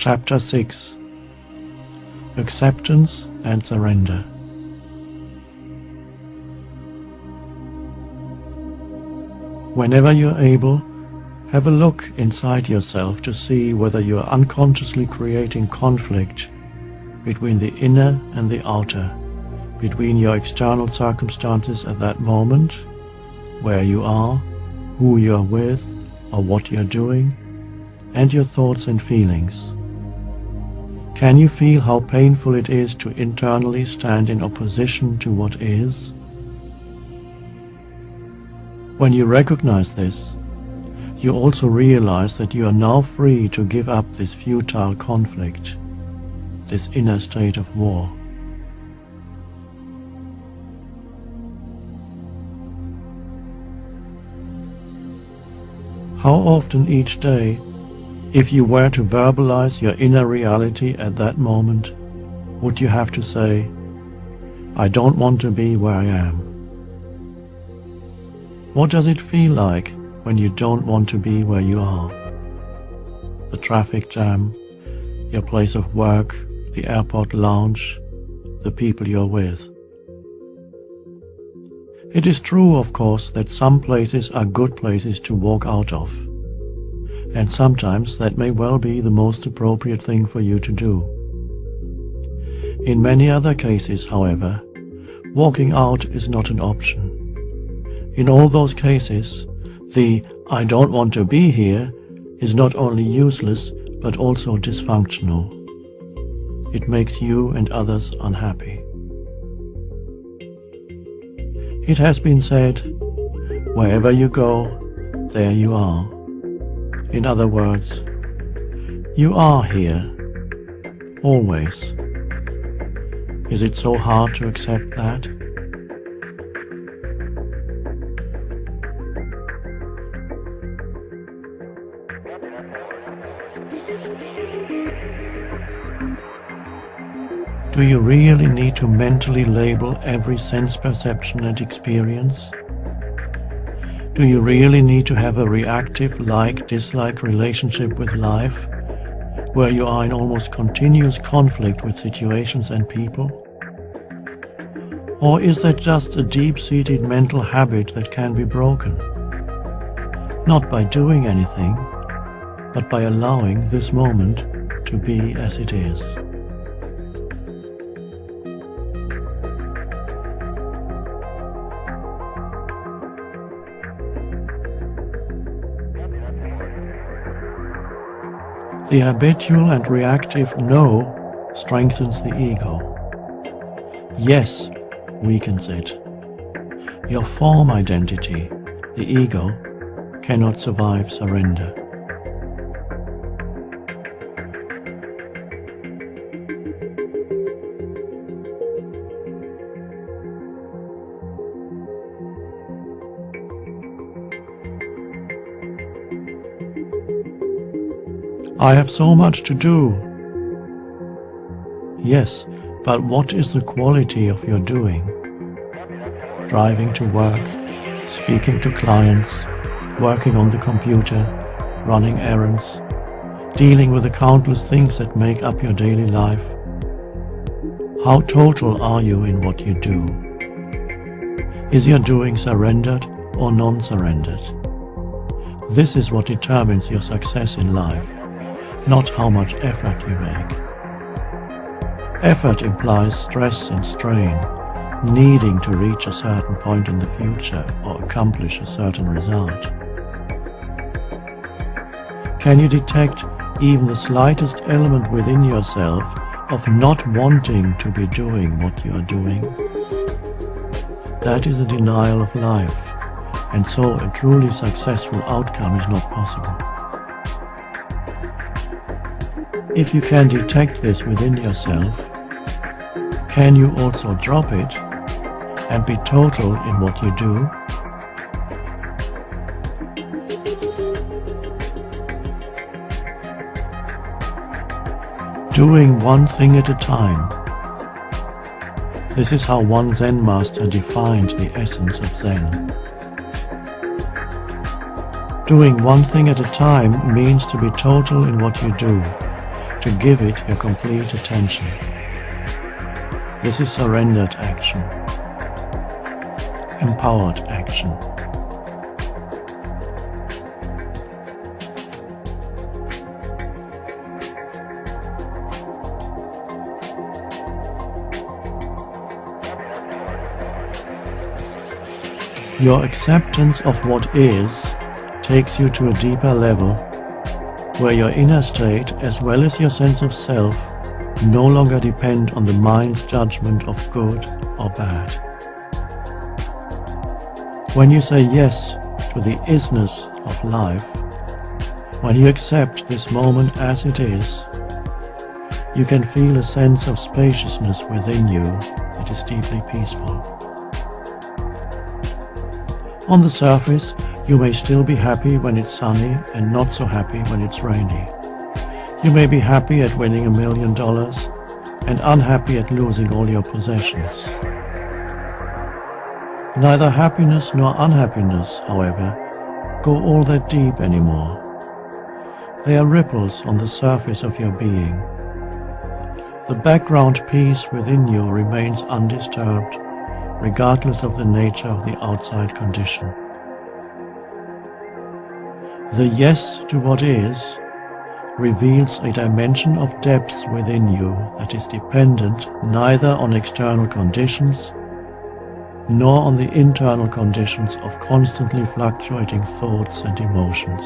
Chapter 6. Acceptance and Surrender. Whenever you're able, have a look inside yourself to see whether you are unconsciously creating conflict between the inner and the outer, between your external circumstances at that moment, where you are, who you're with, or what you're doing, and your thoughts and feelings. Can you feel how painful it is to internally stand in opposition to what is? When you recognize this, you also realize that you are now free to give up this futile conflict, this inner state of war. How often each day, if you were to verbalize your inner reality at that moment, would you have to say, "I don't want to be where I am"? What does it feel like when you don't want to be where you are? The traffic jam, your place of work, the airport lounge, the people you're with. It is true, of course, that some places are good places to walk out of, and sometimes that may well be the most appropriate thing for you to do. In many other cases, however, walking out is not an option. In all those cases, the "I don't want to be here" is not only useless but also dysfunctional. It makes you and others unhappy. It has been said, wherever you go, there you are. In other words, you are here, always. Is it so hard to accept that? Do you really need to mentally label every sense perception and experience? Do you really need to have a reactive like-dislike relationship with life, where you are in almost continuous conflict with situations and people? Or is that just a deep-seated mental habit that can be broken? Not by doing anything, but by allowing this moment to be as it is. The habitual and reactive "no" strengthens the ego. "Yes" weakens it. Your form identity, the ego, cannot survive surrender. "I have so much to do." Yes, but what is the quality of your doing? Driving to work, speaking to clients, working on the computer, running errands, dealing with the countless things that make up your daily life. How total are you in what you do? Is your doing surrendered or non-surrendered? This is what determines your success in life, not how much effort you make. Effort implies stress and strain, needing to reach a certain point in the future or accomplish a certain result. Can you detect even the slightest element within yourself of not wanting to be doing what you are doing? That is a denial of life, and so a truly successful outcome is not possible. If you can detect this within yourself, can you also drop it and be total in what you do? Doing one thing at a time. This is how one Zen master defined the essence of Zen. Doing one thing at a time means to be total in what you do, to give it your complete attention. This is surrendered action, empowered action. Your acceptance of what is takes you to a deeper level, where your inner state as well as your sense of self no longer depend on the mind's judgment of good or bad. When you say yes to the isness of life, when you accept this moment as it is, you can feel a sense of spaciousness within you that is deeply peaceful. On the surface, you may still be happy when it's sunny and not so happy when it's rainy. You may be happy at winning $1 million and unhappy at losing all your possessions. Neither happiness nor unhappiness, however, go all that deep anymore. They are ripples on the surface of your being. The background peace within you remains undisturbed, regardless of the nature of the outside condition. The yes to what is reveals a dimension of depth within you that is dependent neither on external conditions nor on the internal conditions of constantly fluctuating thoughts and emotions.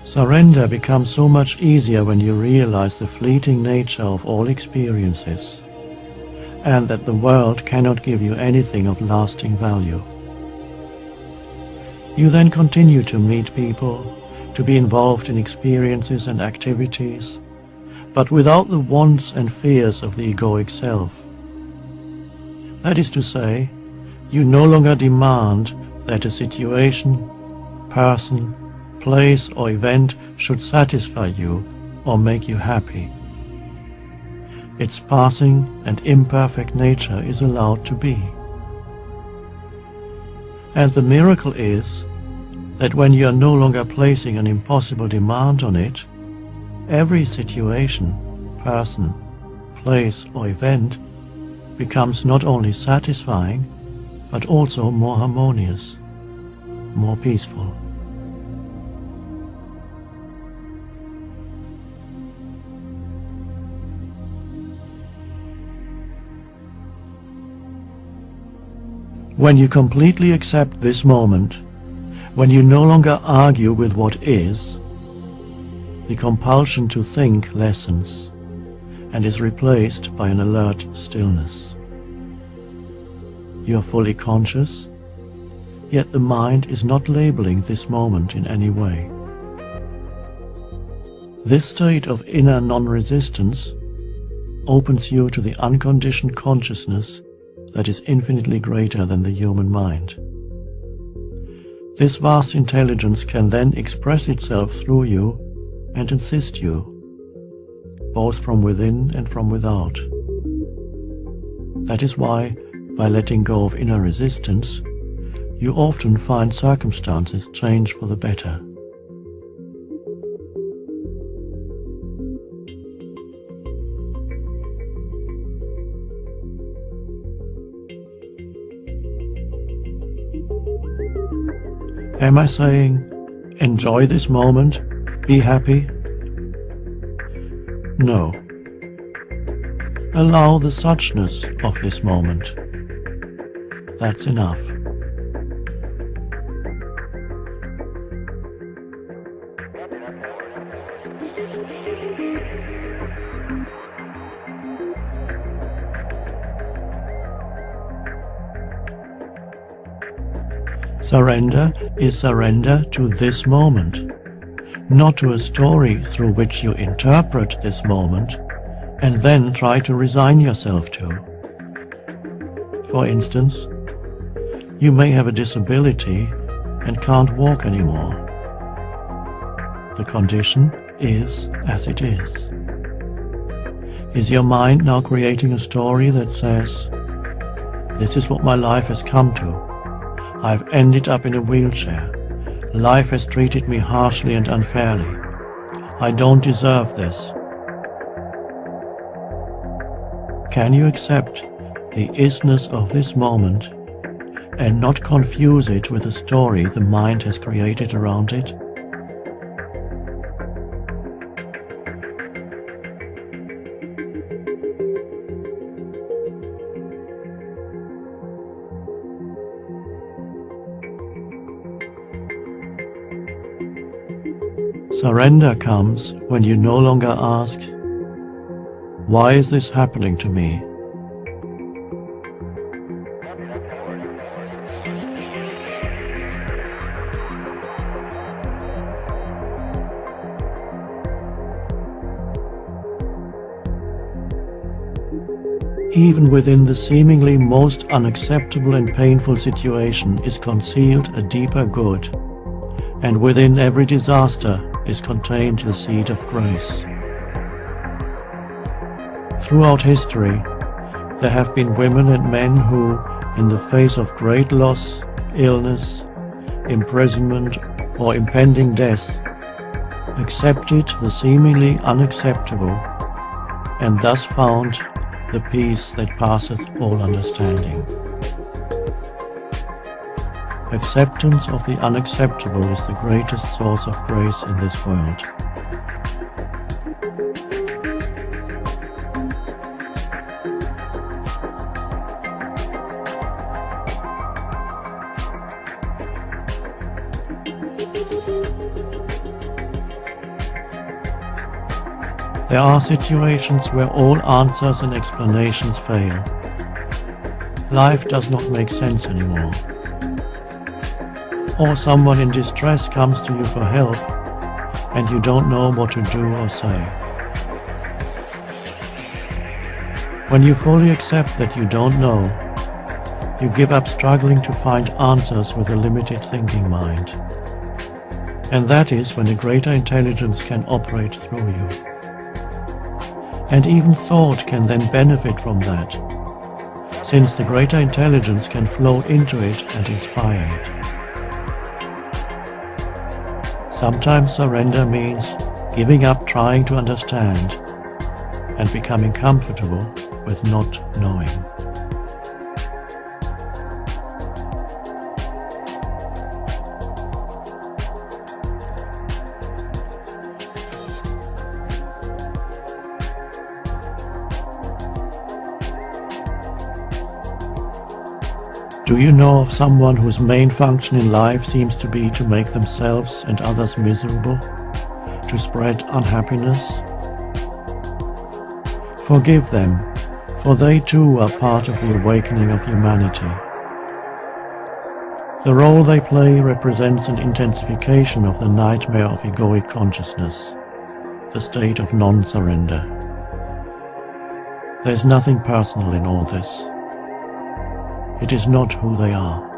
Surrender becomes so much easier when you realize the fleeting nature of all experiences, and that the world cannot give you anything of lasting value. You then continue to meet people, to be involved in experiences and activities, but without the wants and fears of the egoic self. That is to say, you no longer demand that a situation, person, place or event should satisfy you or make you happy. Its passing and imperfect nature is allowed to be. And the miracle is that when you are no longer placing an impossible demand on it, every situation, person, place or event becomes not only satisfying but also more harmonious, more peaceful. When you completely accept this moment, when you no longer argue with what is, the compulsion to think lessens and is replaced by an alert stillness. You are fully conscious, yet the mind is not labeling this moment in any way. This state of inner non-resistance opens you to the unconditioned consciousness that is infinitely greater than the human mind. This vast intelligence can then express itself through you and assist you, both from within and from without. That is why, by letting go of inner resistance, you often find circumstances change for the better. Am I saying, enjoy this moment, be happy? No. Allow the suchness of this moment. That's enough. Surrender is surrender to this moment, not to a story through which you interpret this moment and then try to resign yourself to. For instance, you may have a disability and can't walk anymore. The condition is as it is. Is your mind now creating a story that says, "This is what my life has come to. I've ended up in a wheelchair. Life has treated me harshly and unfairly. I don't deserve this." Can you accept the isness of this moment and not confuse it with a story the mind has created around it? Surrender comes when you no longer ask, "Why is this happening to me?" Even within the seemingly most unacceptable and painful situation is concealed a deeper good, and within every disaster is contained the seed of grace. Throughout history, there have been women and men who, in the face of great loss, illness, imprisonment, or impending death, accepted the seemingly unacceptable, and thus found the peace that passeth all understanding. Acceptance of the unacceptable is the greatest source of grace in this world. There are situations where all answers and explanations fail. Life does not make sense anymore. Or someone in distress comes to you for help, and you don't know what to do or say. When you fully accept that you don't know, you give up struggling to find answers with a limited thinking mind. And that is when a greater intelligence can operate through you. And even thought can then benefit from that, since the greater intelligence can flow into it and inspire it. Sometimes surrender means giving up trying to understand and becoming comfortable with not knowing. Do you know of someone whose main function in life seems to be to make themselves and others miserable, to spread unhappiness? Forgive them, for they too are part of the awakening of humanity. The role they play represents an intensification of the nightmare of egoic consciousness, the state of non-surrender. There's nothing personal in all this. It is not who they are.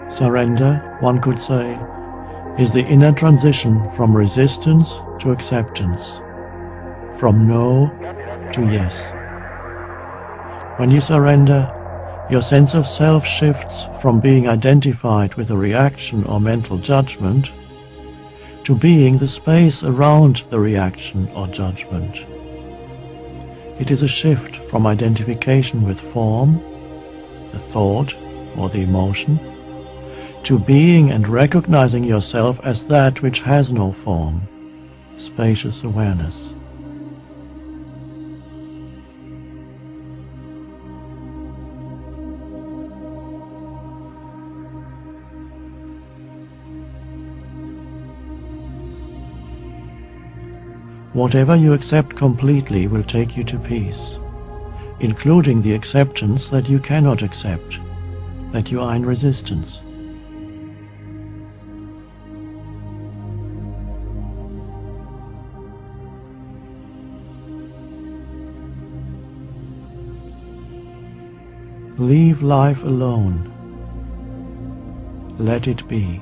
Surrender, one could say, is the inner transition from resistance to acceptance, from no to yes. When you surrender, your sense of self shifts from being identified with a reaction or mental judgment to being the space around the reaction or judgment. It is a shift from identification with form, the thought or the emotion, to being and recognizing yourself as that which has no form, spacious awareness. Whatever you accept completely will take you to peace, including the acceptance that you cannot accept, that you are in resistance. Leave life alone. Let it be.